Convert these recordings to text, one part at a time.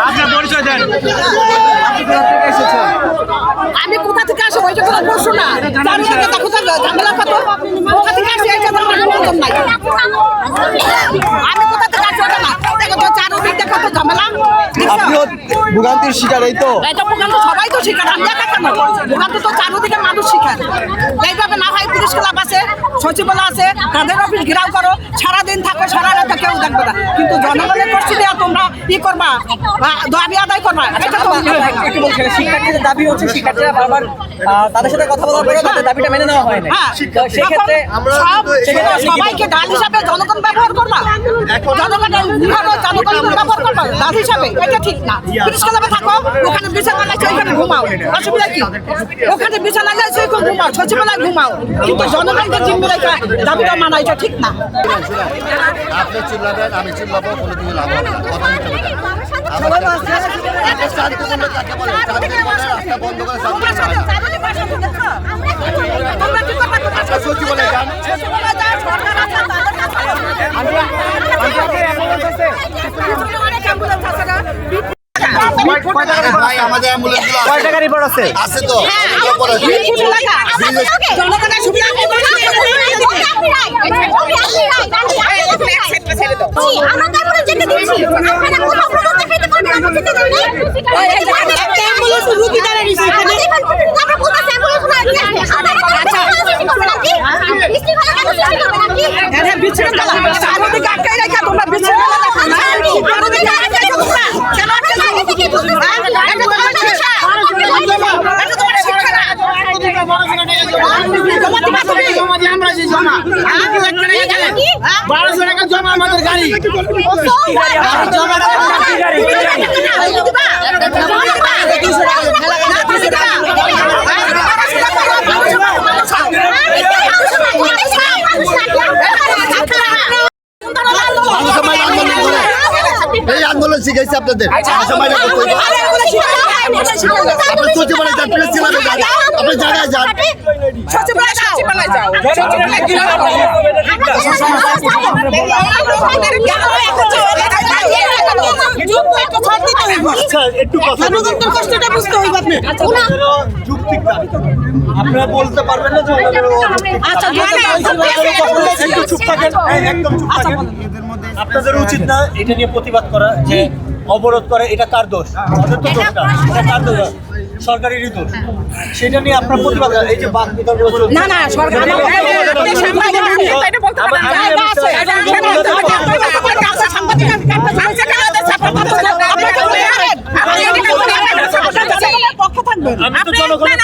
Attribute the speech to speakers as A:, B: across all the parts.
A: আপনার পরিচয় দেন।
B: আমি কোথা থেকে আসবো ওইটা কোনো প্রশ্ন না। ঝামেলা কত কোথা থেকে আসি এটা তো আমার প্রয়োজন নাই। আমি কোথা থেকে আসবো না দেখো তো চারদিক দেখো তো ঝামেলা।
C: আপনিও ভোগান্তির শিকার। এই তো
B: এটা ভোগান্ত সবাই তো শিকার। আমি একা কেন? ভোগান্ত তো চারদিকে মানুষ শিকার। এইভাবে না হয় পুলিশ ক্লাব আছে, সচিবালয় আছে, তাদের অফিস ঘেরাও করো, সারাদিন থাকো, সারা রাত কেউ দেখবে না। কিন্তু জনগণের কষ্ট দেওয়া তোমরা কি করবা, দাবি আদায় করবা, এটা তো
D: শিক্ষার্থীদের দাবি হচ্ছে শিক্ষার্থীরা বারবার তাদের সাথে কথা বলার পরে তাদের দাবিটা মেনে নেওয়া হয় না। সেক্ষেত্রে
B: সবাইকে ডাল হিসাবে জনগণ ব্যবহার করবা, জনগণের ব্যবহার করবা ডাল হিসাবে, এটা ঠিক না। পুলিশ ক্লাবে থাকো, ওখানে বিছানা লাগছে ওখানে ঘুমাও, অসুবিধা কি? ওখানে বিছানা লাগছে ওখানে ঘুমাও, সচিবালয় ঘুমাও, কিন্তু জনগণকে জিম্মি রেখে দাবিটা মানা এটা ঠিক না।
E: আপনি চিল্লাবেন, আমি চিল্লাবো, কোনোদিন লাভ হবে না। কথা বলতে হবে। বন্ধ করে সচিবালয় যান। ভাই আমাদের অ্যাম্বুলেন্স
C: কয় টাকা রিপোর্ট আছে?
E: আছে তো এই আন্দোলন শিখাইছে আপনাদের আপনি জায়গায় যান।
C: আপনারা বলতে পারবেন না যে আপনাদের উচিত না এটা নিয়ে প্রতিবাদ করা, যে অবরোধ করে এটা কার দোষ? তাদের তো দোষ না, এটা কার দোষ? সরকারেরই দোষ। সেটা নিয়ে আপনার প্রতিবাদ করা, এই যে বাদ বিতর্ক
B: না না সরকার
C: আমি তো জনগণের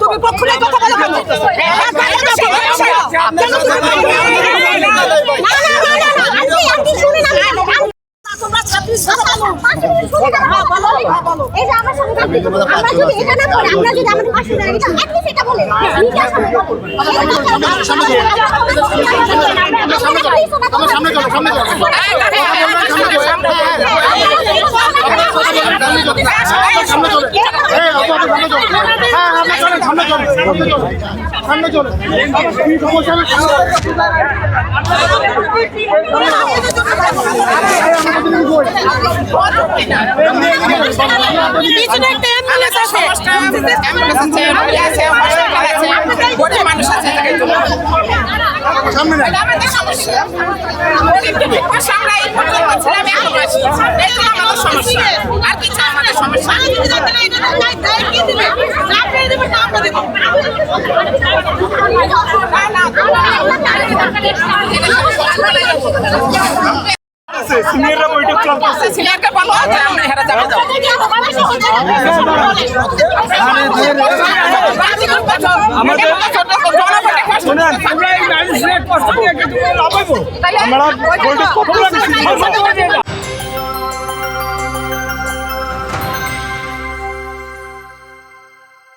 B: তুমি পক্ষ নিয়ে কথা বলো
E: সামনে চলো
C: সিনিয়ররা বৈঠক চলতেছে।
B: সিনিয়রকে বলো যে আমরা হেরা যাবে
C: আমরা বৈঠক